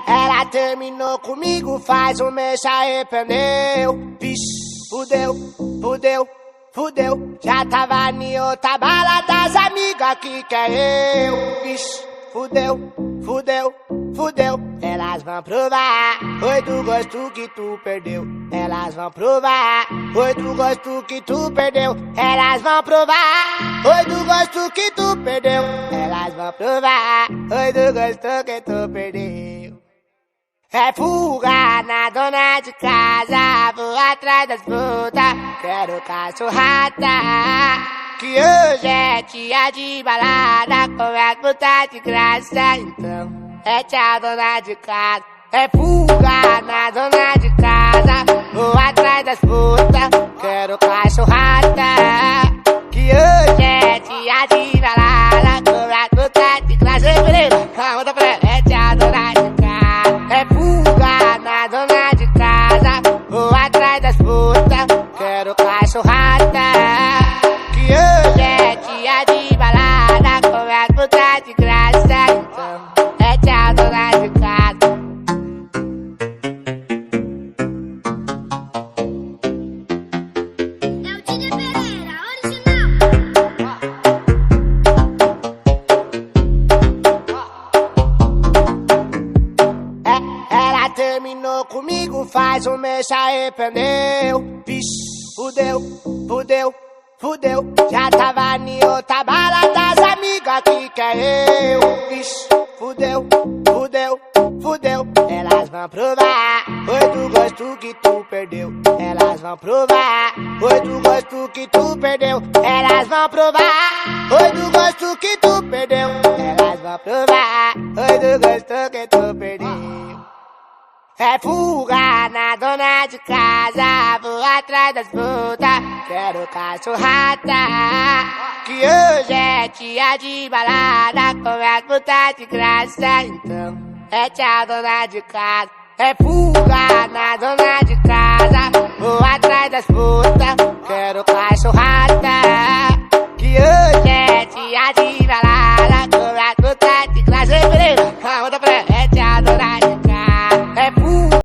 Ela terminou comigo, faz um mês, se arrependeu. Vixe, fudeu, fudeu, fudeu. Já tava em outra bala das amigas que quer eu. Vixe, fudeu, fudeu, fudeu. Elas vão provar, foi do gosto que tu perdeu. Elas vão provar, foi do gosto que tu perdeu. Elas vão provar, foi do gosto que tu perdeu. Elas vão provar, foi do gosto que tu perdeu. É fuga na dona de casa, vou atrás das putas, quero cachorrada. Que hoje é dia de balada, com as putas de graça, então é tchau dona de casa. É fuga na dona de casa, vou atrás das putas, quero cachorrada. Que hoje é dia de balada, com as putas de graça. Calma, tá pra ela, é tchau dona de casa. É fuga na dona de casa, vou atrás das putas, quero cachorrada. Que hoje é dia de balada, com as putas de graça, então é tchau dona de casa. É o Didi Pereira, original. Ela terminou comigo, faz um mês, se arrependeu. Vixe, fudeu, fudeu, fudeu. Já tava em outra bala das amigas que quer eu. Vixe, fudeu, fudeu, fudeu. Elas vão provar, foi do gosto que tu perdeu. Elas vão provar, foi do gosto que tu perdeu. Elas vão provar, foi do gosto que tu perdeu. Elas vão provar, foi do gosto que tu perdeu. É fuga na dona de casa, vou atrás das putas, quero cachorrada. Que hoje é dia de balada, com as putas de graça, então é tchau dona de casa. É fuga na dona de casa, vou atrás das putas, quero cachorrada. Que hoje é dia de